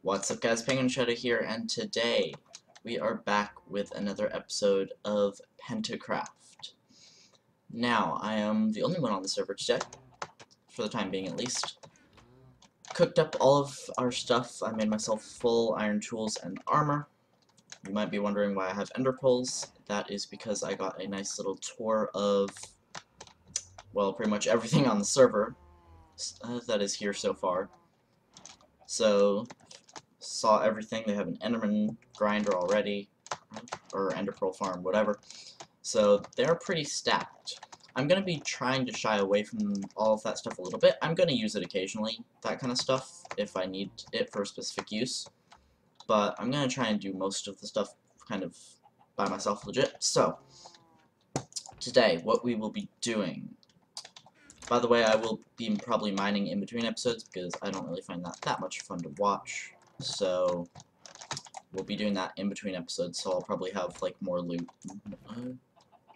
What's up guys, PenguinShadow here, and today we are back with another episode of PentaCraft. Now, I am the only one on the server today, for the time being at least. Cooked up all of our stuff. I made myself full iron tools and armor. You might be wondering why I have ender pearls. That is because I got a nice little tour of, well, pretty much everything on the server that is here so far. So, saw everything. They have an enderman grinder already, or ender pearl farm, whatever. So they're pretty stacked. I'm going to be trying to shy away from all of that stuff a little bit. I'm going to use it occasionally, that kind of stuff, if I need it for a specific use. But I'm going to try and do most of the stuff kind of by myself legit. So, today, what we will be doing. By the way, I will be probably mining in between episodes because I don't really find that much fun to watch. So, we'll be doing that in between episodes, so I'll probably have, like, more loot,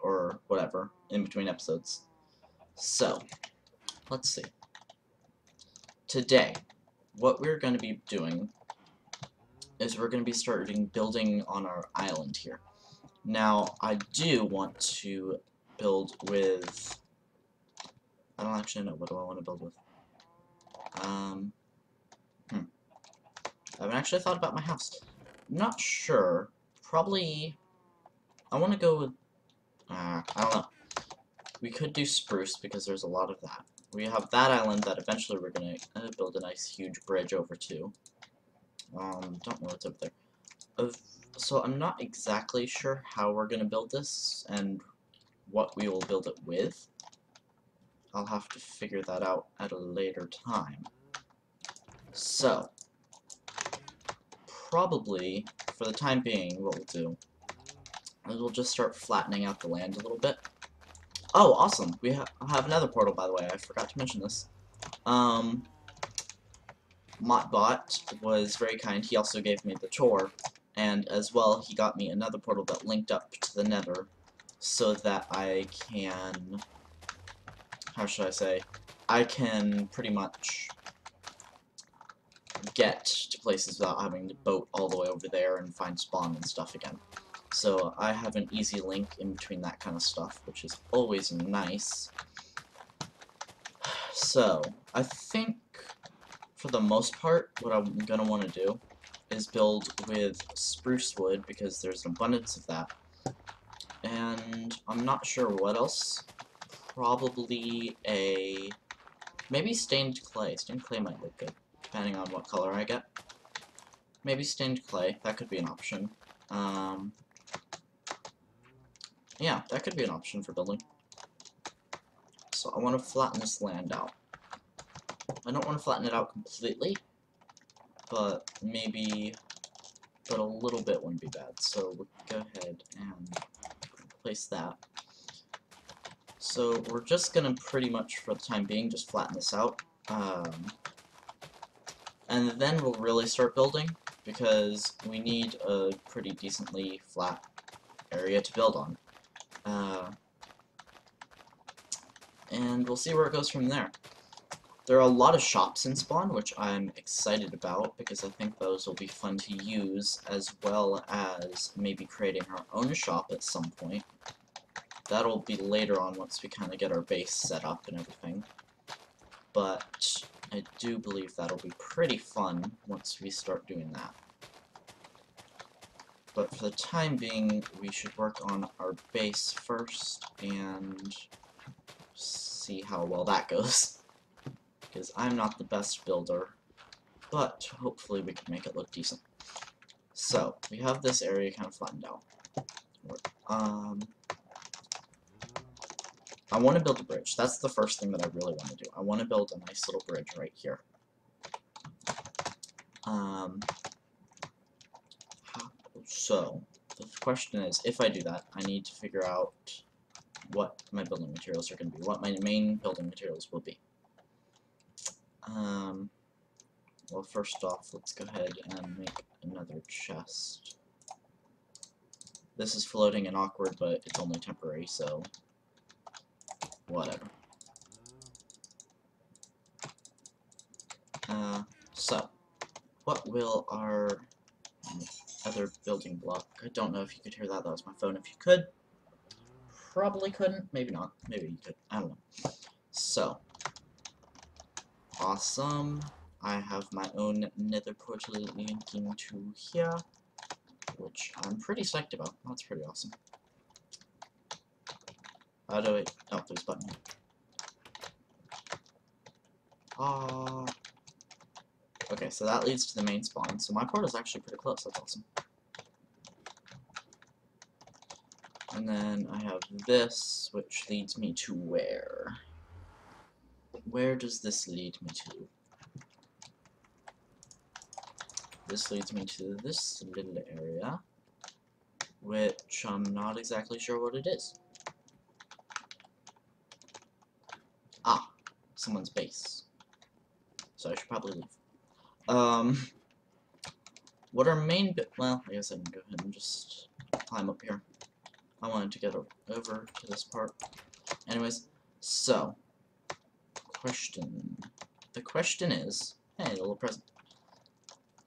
or whatever, in between episodes. So, let's see. Today, what we're going to be doing is we're going to be starting building on our island here. Now, I do want to build with... I don't actually know, what do I want to build with? I haven't actually thought about my house. I'm not sure. Probably... I want to go with... I don't know. We could do spruce, because there's a lot of that. We have that island that eventually we're going to build a nice huge bridge over to. Don't know what's over there. So I'm not exactly sure how we're going to build this, and what we will build it with. I'll have to figure that out at a later time. So, probably, for the time being, what we'll do is we'll just start flattening out the land a little bit. Oh, awesome! We have another portal, by the way. I forgot to mention this. MottBot was very kind. He also gave me the tour, and as well, he got me another portal that linked up to the Nether, so that I can... how should I say? I can pretty much get to places without having to boat all the way over there and find spawn and stuff again. So I have an easy link in between that kind of stuff, which is always nice. So, I think, for the most part, what I'm going to want to do is build with spruce wood, because there's an abundance of that. And I'm not sure what else. Probably maybe stained clay. Stained clay might look good, depending on what color I get. Maybe stained clay. That could be an option. Yeah, that could be an option for building. So I want to flatten this land out. I don't want to flatten it out completely, but a little bit wouldn't be bad. So we'll go ahead and place that. So we're just gonna pretty much, for the time being, just flatten this out. And then we'll really start building, because we need a pretty decently flat area to build on. And we'll see where it goes from there. There are a lot of shops in spawn, which I'm excited about, because I think those will be fun to use, as well as maybe creating our own shop at some point. That'll be later on once we kind of get our base set up and everything. But I do believe that'll be pretty fun once we start doing that. But for the time being, we should work on our base first and see how well that goes. Because I'm not the best builder, but hopefully we can make it look decent. So, we have this area kind of flattened out. I want to build a bridge. That's the first thing that I really want to do. I want to build a nice little bridge right here. So, the question is, if I do that, I need to figure out what my building materials are going to be, what my main building materials will be. Well, first off, let's go ahead and make another chest. This is floating and awkward, but it's only temporary, so whatever. So, what will our other building block? I don't know if you could hear that. That was my phone. If you could, probably couldn't. Maybe not. Maybe you could. I don't know. So, awesome. I have my own nether portal linking to here, which I'm pretty psyched about. That's pretty awesome. How do I... Oh, there's a button. Okay, so that leads to the main spawn. So my portal's actually pretty close. That's awesome. And then I have this, which leads me to where? Where does this lead me to? This leads me to this little area, which I'm not exactly sure what it is. Ah, someone's base. So I should probably leave. What our main well, I guess I can go ahead and just climb up here. I wanted to get over to this part. Anyways, so, the question is, hey, a little present.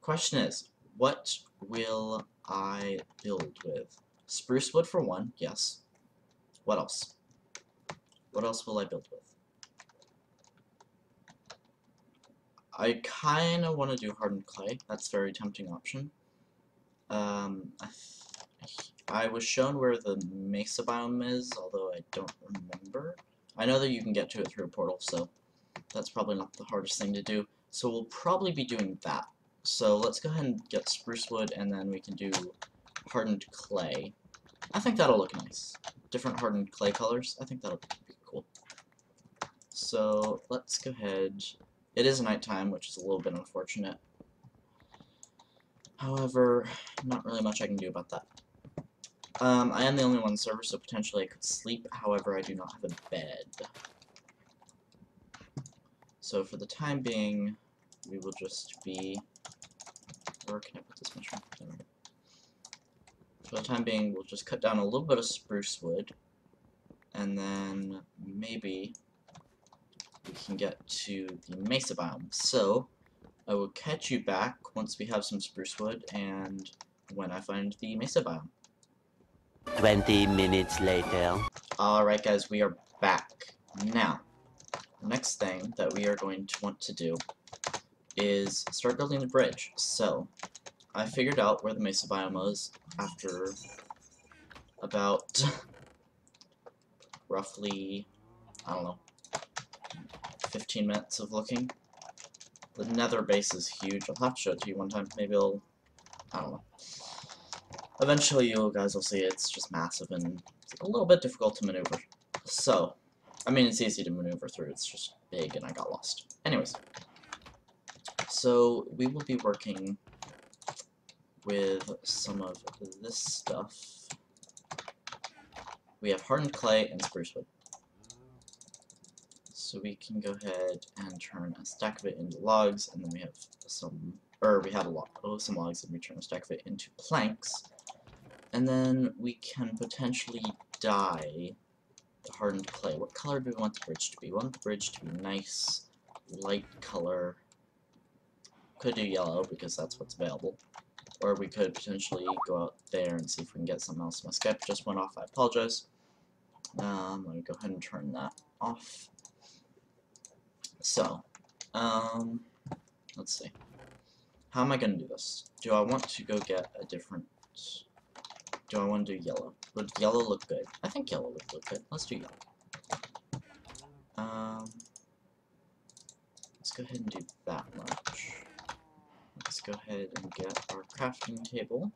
Question is, what will I build with? Spruce wood for one, yes. What else? What else will I build with? I kinda want to do hardened clay. That's a very tempting option. I was shown where the mesa biome is, although I don't remember. I know that you can get to it through a portal, so that's probably not the hardest thing to do. So we'll probably be doing that. So let's go ahead and get spruce wood, and then we can do hardened clay. I think that'll look nice. Different hardened clay colors. I think that'll be cool. So let's go ahead. It is nighttime, which is a little bit unfortunate. However, not really much I can do about that. I am the only one on the server, so potentially I could sleep. However, I do not have a bed. So for the time being, we will just be... Where can I put this mushroom? For the time being, we'll just cut down a little bit of spruce wood, and then maybe we can get to the mesa biome. So, I will catch you back once we have some spruce wood, and when I find the mesa biome. 20 minutes later. Alright guys, we are back. Now, the next thing that we are going to want to do is start building the bridge. So, I figured out where the mesa biome is after about roughly, I don't know, 15 minutes of looking. The nether base is huge. I'll have to show it to you one time. Maybe I'll, I don't know. Eventually you guys will see it's just massive and it's a little bit difficult to maneuver. So, I mean it's easy to maneuver through, it's just big and I got lost. Anyways, so we will be working with some of this stuff. We have hardened clay and spruce wood. So we can go ahead and turn a stack of it into logs, and then we have some, we had some logs, and we turn a stack of it into planks. And then we can potentially dye the hardened clay. What color do we want the bridge to be? We want the bridge to be nice, light color. Could do yellow, because that's what's available. Or we could potentially go out there and see if we can get something else. My Skype just went off, I apologize. Let me go ahead and turn that off. So, let's see. How am I going to do this? Do I want to go get a different... Do I want to do yellow? Would yellow look good? I think yellow would look good. Let's do yellow. Let's go ahead and do that much. Let's go ahead and get our crafting table.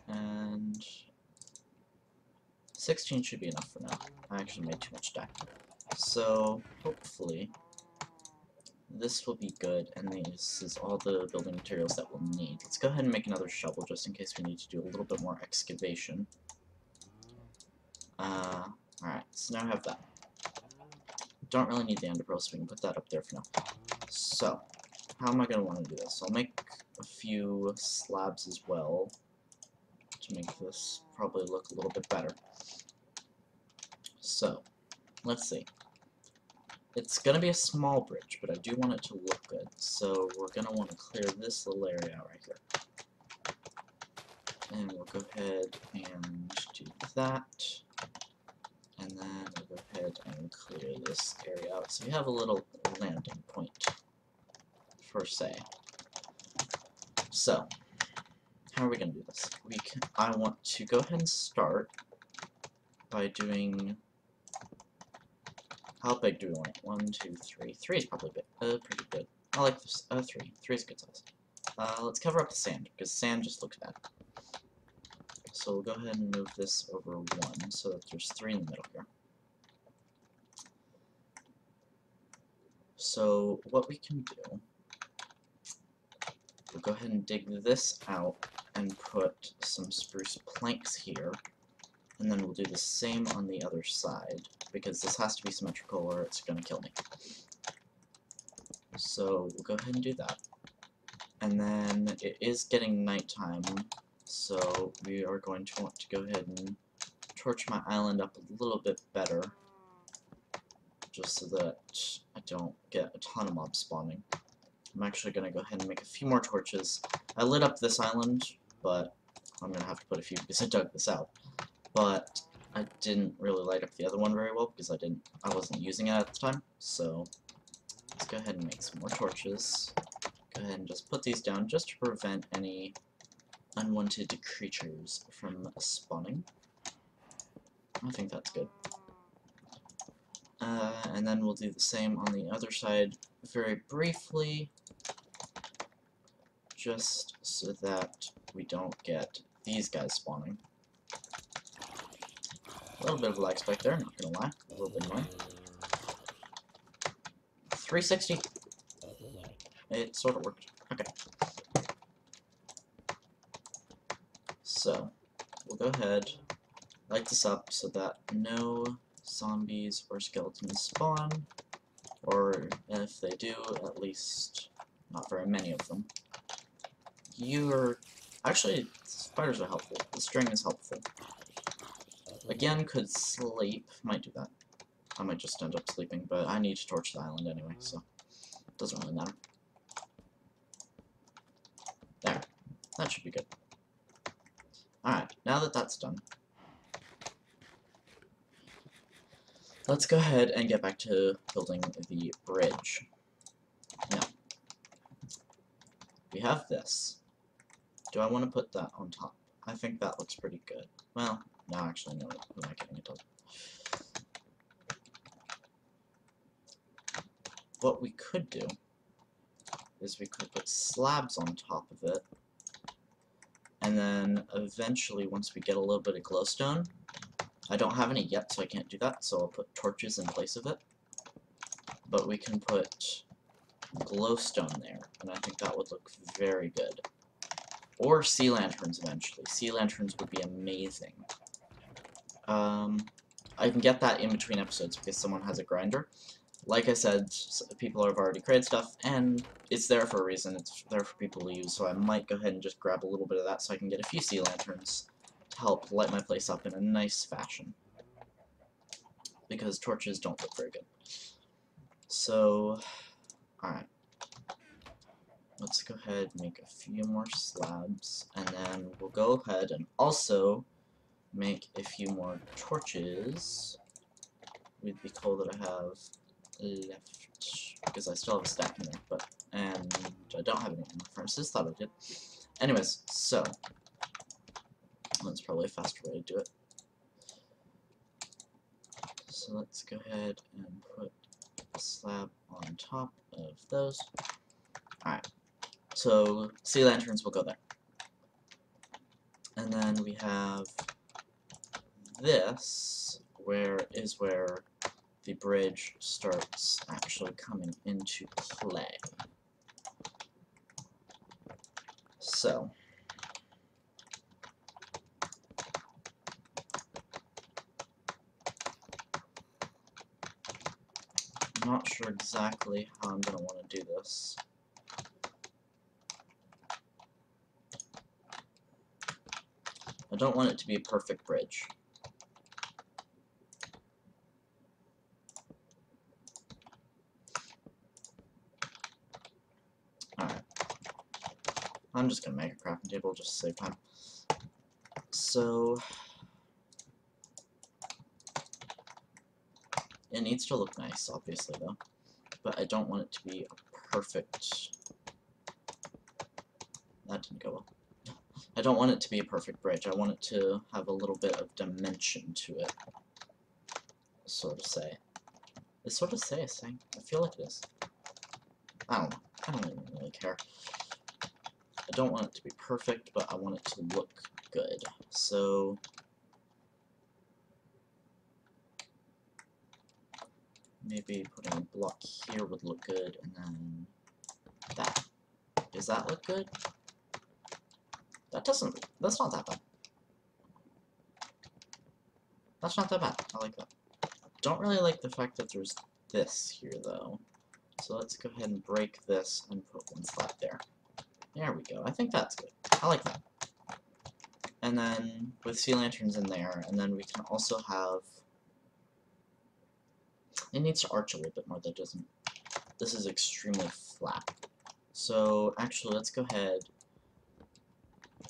And 16 should be enough for now. I actually made too much dye. So, hopefully, this will be good, and this is all the building materials that we'll need. Let's go ahead and make another shovel, just in case we need to do a little bit more excavation. Alright, so now I have that. Don't really need the ender pearl, so we can put that up there for now. So, how am I going to want to do this? I'll make a few slabs as well, to make this probably look a little bit better. So, let's see. It's gonna be a small bridge, but I do want it to look good. So we're gonna want to clear this little area out right here. And we'll go ahead and do that. And then we'll go ahead and clear this area out. So we have a little landing point, per se. So, how are we going to do this? I want to go ahead and start by doing... How big do we want it? 1, 2, 3. 3 is probably big, pretty good. I like this. 3. 3 is a good size. Let's cover up the sand, because sand just looks bad. So we'll go ahead and move this over 1, so that there's 3 in the middle here. So what we can do, we'll go ahead and dig this out and put some spruce planks here, and then we'll do the same on the other side, because this has to be symmetrical or it's going to kill me. So we'll go ahead and do that. And then it is getting nighttime, so we are going to want to go ahead and torch my island up a little bit better, just so that I don't get a ton of mobs spawning. I'm actually going to go ahead and make a few more torches. I lit up this island, but I'm going to have to put a few because I dug this out. But I didn't really light up the other one very well because I wasn't using it at the time. So let's go ahead and make some more torches. Go ahead and just put these down just to prevent any unwanted creatures from spawning. I think that's good. And then we'll do the same on the other side very briefly, just so that we don't get these guys spawning. A little bit of a lag spike there, not gonna lie, a little bit annoying. 360. It sort of worked. Okay. So, we'll go ahead, light this up so that no zombies or skeletons spawn, or if they do, at least not very many of them. Actually, spiders are helpful. The string is helpful. Again, could sleep. Might do that. I might just end up sleeping, but I need to torch the island anyway, so it doesn't really matter. There. That should be good. Alright, now that that's done, let's go ahead and get back to building the bridge. Now, we have this. Do I want to put that on top? I think that looks pretty good. Well, no, actually, no, who am I kidding? It doesn't. What we could do is we could put slabs on top of it, and then eventually, once we get a little bit of glowstone, I don't have any yet, so I can't do that, so I'll put torches in place of it. But we can put glowstone there, and I think that would look very good. Or sea lanterns eventually. Sea lanterns would be amazing. I can get that in between episodes because someone has a grinder. Like I said, people have already created stuff, and it's there for a reason. It's there for people to use, so I might go ahead and just grab a little bit of that so I can get a few sea lanterns to help light my place up in a nice fashion. Because torches don't look very good. So, alright. Let's go ahead and make a few more slabs, and then we'll go ahead and also make a few more torches with the coal that I have left, because I still have a stack in there, and I don't have any more furnaces, thought I did. Anyways, so that's probably a faster way to do it. So let's go ahead and put a slab on top of those. Alright, so sea lanterns will go there. And then we have this, where the bridge starts actually coming into play. So, I'm not sure exactly how I'm going to want to do this. I don't want it to be a perfect bridge. I'm just gonna make a crafting table just to save time. So it needs to look nice, obviously, though. But I don't want it to be a perfect... That didn't go well. I don't want it to be a perfect bridge. I want it to have a little bit of dimension to it. Sort of say. Is sort of say a thing? I feel like it is. I don't know. I don't even really care. I don't want it to be perfect, but I want it to look good. So maybe putting a block here would look good, and then that. Does that look good? That's not that bad. That's not that bad. I like that. Don't really like the fact that there's this here, though. So let's go ahead and break this and put one slab there. There we go. I think that's good. I like that. And then with sea lanterns in there, and then we can also have... It needs to arch a little bit more, that doesn't... This is extremely flat. So actually, let's go ahead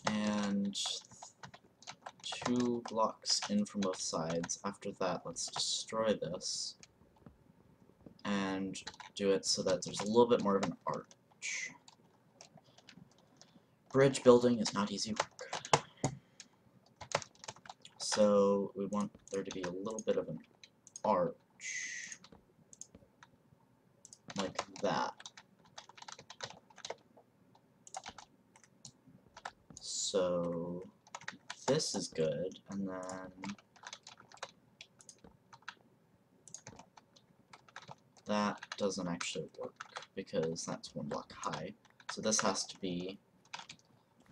and 2 blocks in from both sides. After that, let's destroy this and do it so that there's a little bit more of an arch. Bridge building is not easy work. So we want there to be a little bit of an arch, like that. So this is good, and then that doesn't actually work because that's 1 block high. So this has to be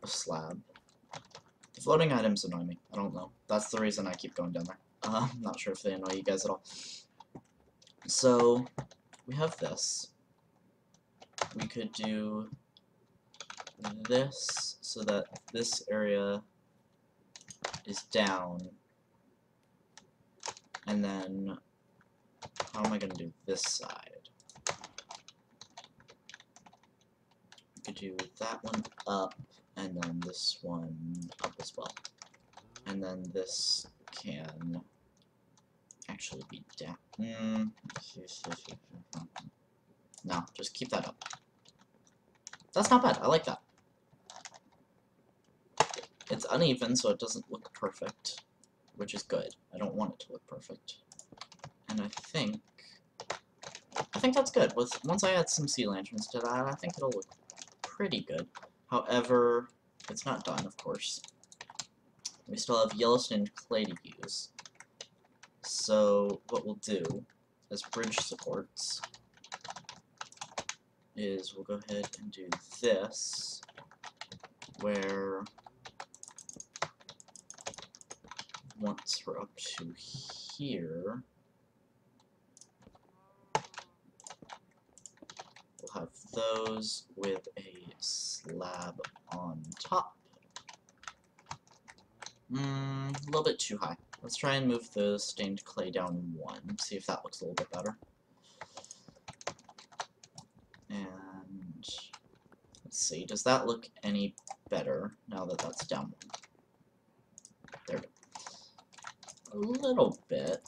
a slab. The floating items annoy me. I don't know. That's the reason I keep going down there. I'm not sure if they annoy you guys at all. So we have this. We could do this so that this area is down, and then how am I going to do this side? We could do that one up, and then this one up as well, and then this can actually be down. No, just keep that up. That's not bad. I like that. It's uneven, so it doesn't look perfect, which is good. I don't want it to look perfect. And I think that's good. Once I add some sea lanterns to that, I think it'll look pretty good. However, it's not done, of course. We still have yellow stained clay to use. So what we'll do as bridge supports is we'll go ahead and do this, where once we're up to here, we'll have those with a slab on top. A little bit too high. Let's try and move the stained clay down 1, see if that looks a little bit better. And let's see, does that look any better now that that's down 1? There we go. A little bit.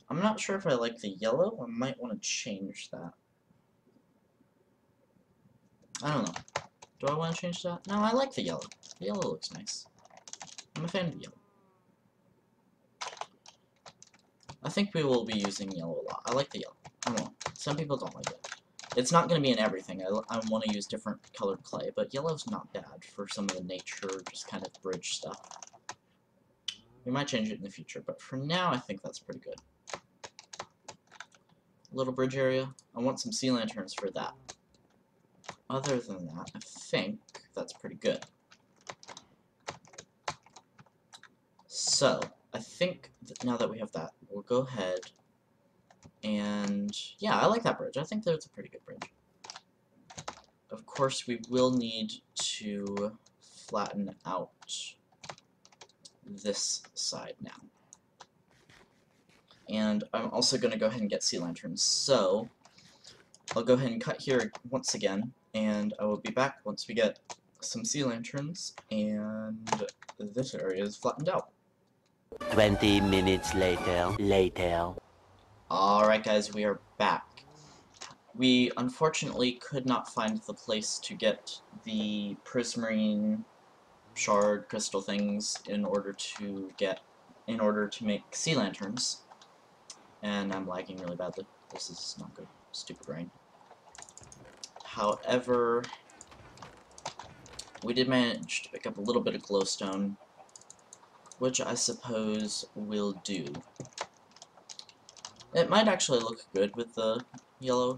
I'm not sure if I like the yellow. I might want to change that. I don't know. Do I want to change that? No, I like the yellow. The yellow looks nice. I'm a fan of yellow. I think we will be using yellow a lot. I like the yellow. I don't know. Some people don't like it. It's not going to be in everything. I want to use different colored clay, but yellow's not bad for some of the nature, just kind of bridge stuff. We might change it in the future, but for now, I think that's pretty good. Little bridge area. I want some sea lanterns for that. Other than that, I think that's pretty good. So, I think that now that we have that, we'll go ahead and, yeah, I like that bridge. I think that's a pretty good bridge. Of course, we will need to flatten out this side now. And I'm also going to go ahead and get sea lanterns. So, I'll go ahead and cut here once again, and I will be back once we get some sea lanterns, and this area is flattened out. 20 minutes later. Alright guys, we are back. We unfortunately could not find the place to get the prismarine shard crystal things in order to make sea lanterns. And I'm lagging really badly. This is not good. Stupid rain. However, we did manage to pick up a little bit of glowstone, which I suppose will do. It might actually look good with the yellow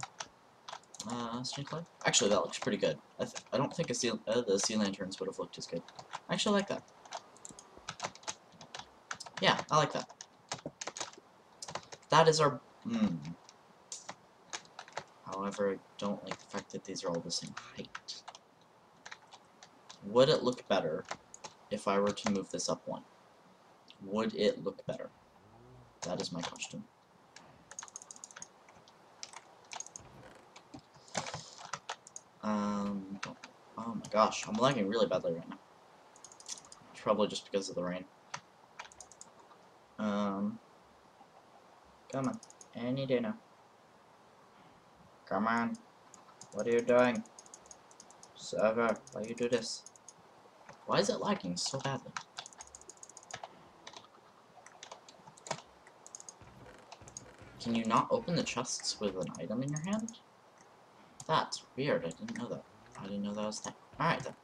snake light. Actually, that looks pretty good. I don't think the sea lanterns would have looked as good. I actually like that. Yeah, I like that. That is our... However, I don't like the fact that these are all the same height. Would it look better if I were to move this up one? Would it look better? That is my question. Oh my gosh, I'm lagging really badly right now. It's probably just because of the rain. Come on, any day now. Come on, what are you doing? Server, why you do this? Why is it lagging so badly? Can you not open the chests with an item in your hand? That's weird, I didn't know that. I didn't know that was a thing. Alright then.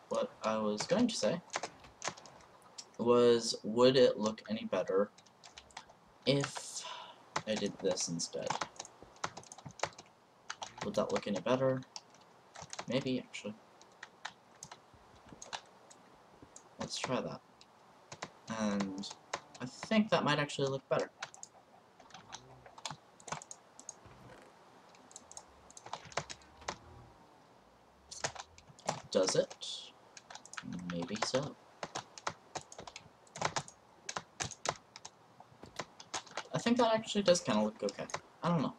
What I was going to say was, would it look any better if I did this instead? Would that look any better? Maybe, actually. Let's try that. And I think that might actually look better. Does it? Maybe so. I think that actually does kind of look okay. I don't know.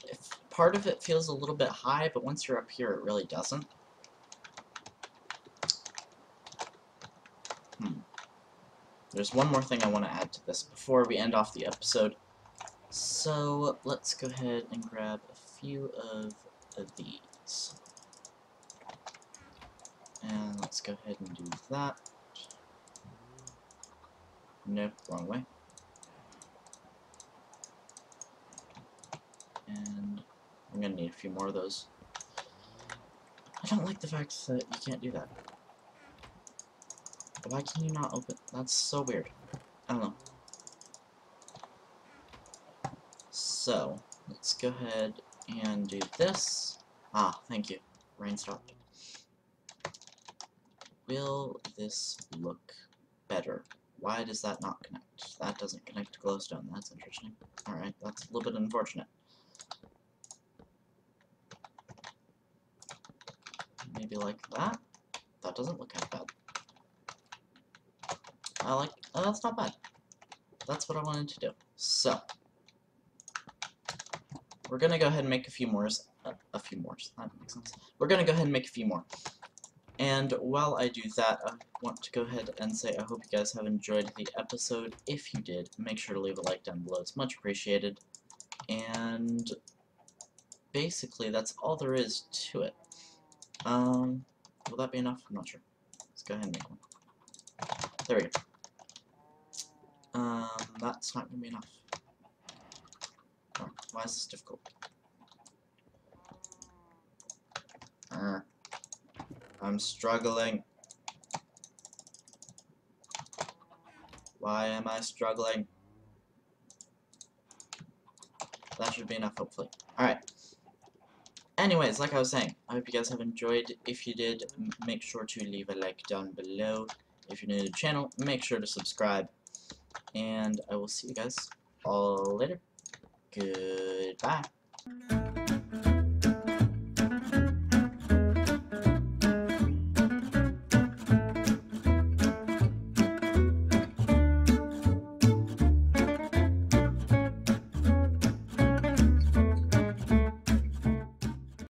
If part of it feels a little bit high, but once you're up here, it really doesn't. There's one more thing I want to add to this before we end off the episode. So let's go ahead and grab a few of these. And let's go ahead and do that. Nope, wrong way. And I'm gonna need a few more of those. I don't like the fact that you can't do that. Why can you not open? That's so weird. I don't know. So, let's go ahead and do this. Ah, thank you. Rain stopped. Will this look better? Why does that not connect? That doesn't connect to glowstone. That's interesting. Alright, that's a little bit unfortunate. Maybe like that? That doesn't look as bad. Oh, that's not bad. That's what I wanted to do. So, we're gonna go ahead and make a few more. That makes sense. We're gonna go ahead and make a few more. And while I do that, I want to go ahead and say I hope you guys have enjoyed the episode. If you did, make sure to leave a like down below. It's much appreciated. And basically, that's all there is to it. Will that be enough? I'm not sure. Let's go ahead and make one. There we go. That's not gonna be enough. Oh, why is this difficult? I'm struggling. Why am I struggling? That should be enough, hopefully. Alright. Anyways, like I was saying, I hope you guys have enjoyed. If you did, make sure to leave a like down below. If you're new to the channel, make sure to subscribe. And I will see you guys all later. Goodbye.